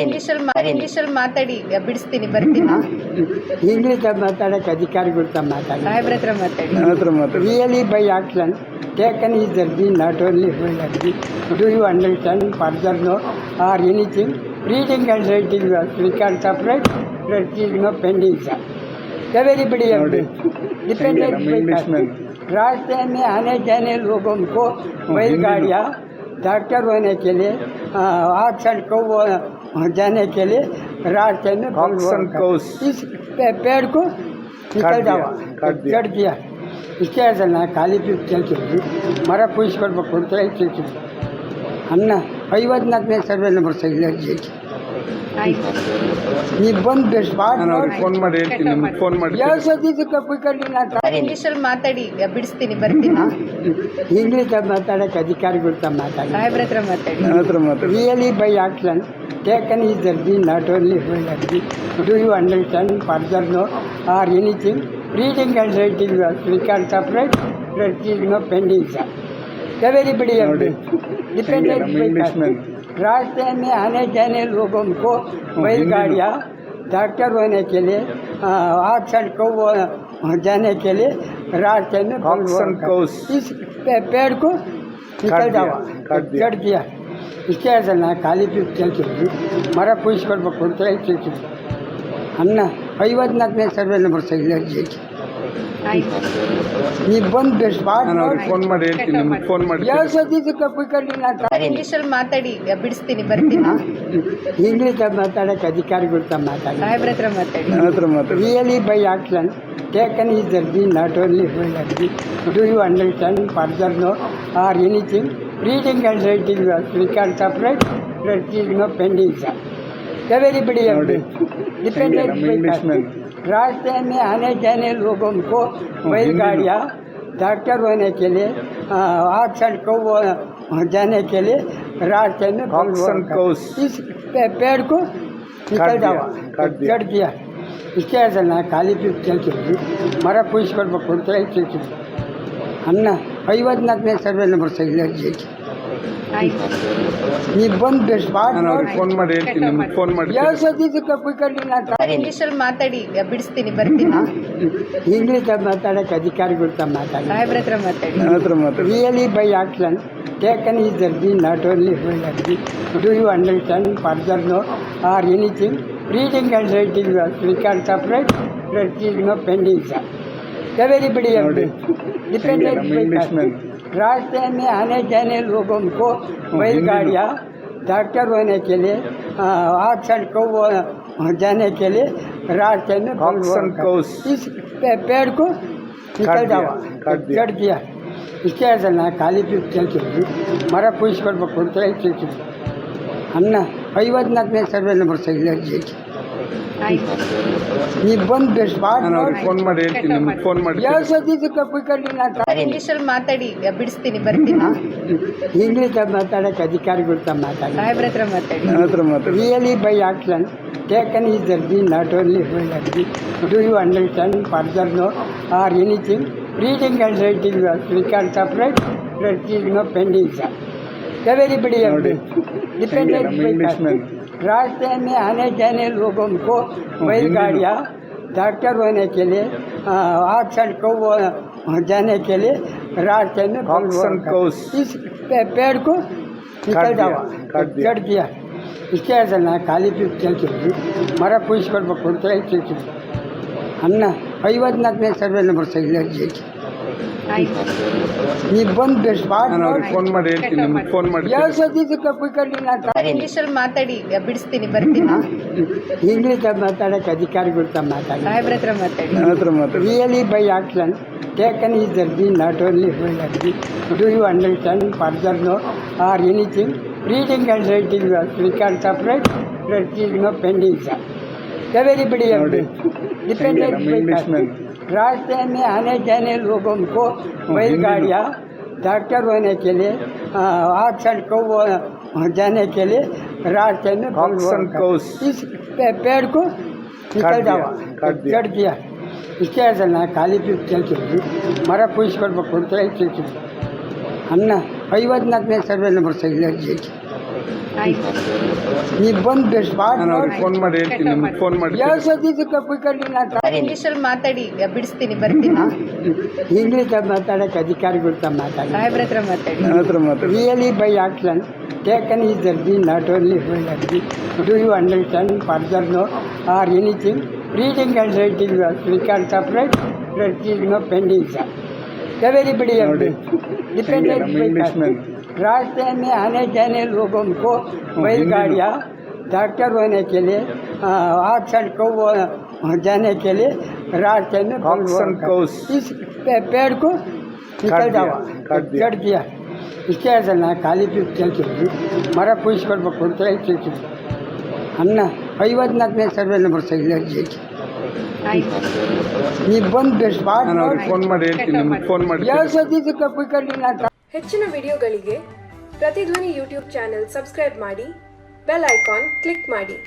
ಇಂಗ್ಲೀಷಲ್ಲಿ ಮಾತಾಡಿ ಬಿಡಿಸ್ತೀನಿ ಬರ್ತೀನಿ. ಇಂಗ್ಲೀಷ್ ಮಾತಾಡೋಕ್ಕೆ ಅಧಿಕಾರಿಗಳು ಮಾತಾಡಿ ಸಾಹೇಬ್ರ ಹತ್ರ ಮಾತಾಡಿ. Really by action taken is journey not only ಹೋಲ್ಡರ್ಲಿ do you understand further no or anything reading and writing we can separate is no pending sir everybody dependent रास्ते में आने जाने लोगों को बैलगाड़ियाँ डॉक्टर होने के लिए ऑक्सीजन को जाने के लिए रास्ते में इस पेड़ को निकल जाओ कट दिया इसके ना खाली चलती मर पूछको चलती अन्न 54ನೇ ಸರ್ವೆ ನಂಬರ್ ಸೈಲೇಜ್ ನೀವು ಬಂದು ಫೋನ್ ಮಾಡಿ ಹೇಳ್ತೀನಿ ನಿಮ್ಗೆ ಫೋನ್ ಮಾಡಿ ಯಾವ ಸದ್ಯಕ್ಕೆ ಕುಯ್ಕೊಂಡಿಲ್ಲ ಇಂಗ್ಲೀಷಲ್ಲಿ ಮಾತಾಡಿ ಬಿಡಿಸ್ತೀನಿ ಬರ್ತೀನಿ. ಇಂಗ್ಲೀಷ್ ಮಾತಾಡೋಕ್ಕೆ ಅಧಿಕಾರಿಗಳು ಮಾತಾಡಿ ಸಾಹೇಬ್ರ ಹತ್ರ ಮಾತಾಡಿ. Really by action taken is journey not only ಹೋಲ್ಡರ್ಲಿ do you understand further no or anything reading and writing we can separate is no pending sir everybody dependent रास्ते में आने जाने लोगों को बैलगाड़ियाँ डॉक्टर होने के लिए ऑक्सीजन को जाने के लिए रास्ते में इस पेड़ को निकल जाओ कट दिया इसके ना खाली चलती मर पूछको चलती अन्न 54ನೇ ಸರ್ವೆ ನಂಬರ್ ಸೈಲೇಜ್ ನೀವು ಬಂದು ಫೋನ್ ಮಾಡಿ ಹೇಳ್ತೀನಿ ನಿಮ್ಗೆ ಫೋನ್ ಮಾಡಿ ಯಾವ ಸದ್ಯಕ್ಕೆ ಕುಯ್ಕೊಂಡಿಲ್ಲ ಇಂಗ್ಲೀಷಲ್ಲಿ ಮಾತಾಡಿ ಬಿಡಿಸ್ತೀನಿ ಬರ್ತೀನಿ. ಇಂಗ್ಲೀಷ್ ಮಾತಾಡೋಕ್ಕೆ ಅಧಿಕಾರಿಗಳು ಮಾತಾಡಿ ಸಾಹೇಬ್ರ ಹತ್ರ ಮಾತಾಡಿ. Really by action taken is journey not only ಹೋಲ್ಡರ್ಲಿ do you understand further no or anything reading and writing we can separate is no pending sir everybody dependent रास्ते में आने जाने लोगों को बैलगाड़ियाँ डॉक्टर होने के लिए ऑक्सीजन को जाने के लिए रास्ते में इस पेड़ को निकल जाओ कट दिया इसके ना खाली चलती मर पूछको चलती अन्न 54ನೇ ಸರ್ವೆ ನಂಬರ್ ಸೈಲೇಜ್ ನೀವು ಬಂದು ಫೋನ್ ಮಾಡಿ ಹೇಳ್ತೀನಿ ನಿಮ್ಗೆ ಫೋನ್ ಮಾಡಿ ಯಾವ ಸದ್ಯಕ್ಕೆ ಕುಯ್ಕೊಂಡಿಲ್ಲ ಇಂಗ್ಲೀಷಲ್ಲಿ ಮಾತಾಡಿ ಬಿಡಿಸ್ತೀನಿ ಬರ್ತೀನಿ. ಇಂಗ್ಲೀಷ್ ಮಾತಾಡೋಕ್ಕೆ ಅಧಿಕಾರಿಗಳು ಮಾತಾಡಿ ಸಾಹೇಬ್ರ ಹತ್ರ ಮಾತಾಡಿ. Really by action taken is journey not only ಹೋಲ್ಡರ್ಲಿ do you understand further no or anything reading and writing we can separate is no pending sir everybody dependent रास्ते में आने जाने लोगों को बैलगाड़ियाँ डॉक्टर होने के लिए ऑक्सीजन को जाने के लिए रास्ते में इस पेड़ को निकल जाओ कट दिया इसके ना खाली चलती मर पूछको चलती अन्न 54ನೇ ಸರ್ವೆ ನಂಬರ್ ಸೈಲೇಜ್ ನೀವು ಬಂದು ಫೋನ್ ಮಾಡಿ ಹೇಳ್ತೀನಿ ನಿಮ್ಗೆ ಫೋನ್ ಮಾಡಿ ಯಾವ ಸದ್ಯಕ್ಕೆ ಕುಯ್ಕೊಂಡಿಲ್ಲ ಇಂಗ್ಲೀಷಲ್ಲಿ ಮಾತಾಡಿ ಬಿಡಿಸ್ತೀನಿ ಬರ್ತೀನಿ. ಇಂಗ್ಲೀಷ್ ಮಾತಾಡೋಕ್ಕೆ ಅಧಿಕಾರಿಗಳು ಮಾತಾಡಿ ಸಾಹೇಬ್ರ ಹತ್ರ ಮಾತಾಡಿ. Really by action taken is journey not only ಹೋಲ್ಡರ್ಲಿ do you understand further no or anything reading and writing we can separate is no pending sir everybody dependent रास्ते में आने जाने लोगों को बैलगाड़ियाँ डॉक्टर होने के लिए ऑक्सीजन को जाने के लिए रास्ते में इस पेड़ को निकल जाओ कट दिया इसके ना खाली चलती मर पूछको चलती अन्न 54ನೇ ಸರ್ವೆ ನಂಬರ್ ಸೈಲೇಜ್ ನೀವು ಬಂದು ಫೋನ್ ಮಾಡಿ ಹೇಳ್ತೀನಿ ನಿಮ್ಗೆ ಫೋನ್ ಮಾಡಿ ಯಾವ ಸದ್ಯಕ್ಕೆ ಕುಯ್ಕೊಂಡಿಲ್ಲ ಇಂಗ್ಲೀಷಲ್ಲಿ ಮಾತಾಡಿ ಬಿಡಿಸ್ತೀನಿ ಬರ್ತೀನಿ. ಇಂಗ್ಲೀಷ್ ಮಾತಾಡೋಕ್ಕೆ ಅಧಿಕಾರಿಗಳು ಮಾತಾಡಿ ಸಾಹೇಬ್ರ ಹತ್ರ ಮಾತಾಡಿ. Really by action taken is journey not only ಹೋಲ್ಡರ್ಲಿ do you understand further no or anything reading and writing we can separate is no pending sir everybody dependent रास्ते में आने जाने लोगों को बैलगाड़ियाँ डॉक्टर होने के लिए ऑक्सीजन को जाने के लिए रास्ते में इस पेड़ को निकल जाओ कट दिया इसके ना खाली चलती मर पूछको चलती अन्न 54ನೇ ಸರ್ವೆ ನಂಬರ್ ಸೈಲೇಜ್ ಆಯ್ತು ನೀವು ಬಂದು ಸ್ಪಾಟ್ ನಾನು ಅವ್ರಿಗೆ ಫೋನ್ ಮಾಡಿ ಹೇಳ್ತೀನಿ ನಿಮ್ಗೆ ಫೋನ್ ಮಾಡಿ ಯಾವ ಸದ್ಯದ ಕಪ್ಪಿಕಲ್ಲಿ ನಾನು ಇಂಗ್ಲೀಷಲ್ಲಿ ಮಾತಾಡಿ ಬಿಡಿಸ್ತೀನಿ ಬರ್ತೀನಿ ಇಂಗ್ಲೀಷ್ ಮಾತಾಡೋಕೆ ಅಧಿಕಾರಿಗಳು ತಮ್ಮ ಮಾತಾಡಿ ಸಾಹೇಬ್ರ ಹತ್ರ ಮಾತಾಡಿ ನನ್ನ ಹತ್ರ ಮಾತಾಡಿ really by action taken is the not only by action. Do you understand further no or anything? Reading and writing we can separate. There is no pending sir. Everybody have ನೋಡಿ. dependent ನಮ್ಮ by English में रास्ते में आने जाने लोगों को बैलगाड़ियाँ doctor होने के लिए ऑक्सन को जाने के लिए रास्ते में Oxen cows. इस पेड़ को निकल दिया, जाओ काट दिया। ಕಟ್ ದಿಯಾ ಇಷ್ಟೇ ಅದಲ್ಲ ಖಾಲಿ ಕೇಳ್ತಿದ್ವಿ ಮರ ಕುಯಿಸ್ಕೊಡ್ಬೇಕು ಅಂತ ಹೇಳ್ತಿದ್ವಿ ಅನ್ನ 54ನೇ ಸರ್ವೆ ನಂಬರ್ ಸೈಡ್ ಆಯ್ತು ನೀವು ಬಂದು ಸ್ಪಾಟ್ ನಾನು ಅವ್ರಿಗೆ ಫೋನ್ ಮಾಡಿ ಹೇಳ್ತೀನಿ ನಿಮ್ಗೆ ಫೋನ್ ಮಾಡಿ ಯಾವ ಸದ್ಯದ ಕಪ್ಪಿಕಲ್ಲಿ ನಾನು ಹೆಚ್ಚಿನ ವಿಡಿಯೋಗಳಿಗೆ ಪ್ರತಿಧ್ವನಿ ಯೂಟ್ಯೂಬ್ ಚಾನೆಲ್ ಸಬ್ಸ್ಕ್ರೈಬ್ ಮಾಡಿ ಬೆಲ್ ಐಕಾನ್ ಕ್ಲಿಕ್ ಮಾಡಿ.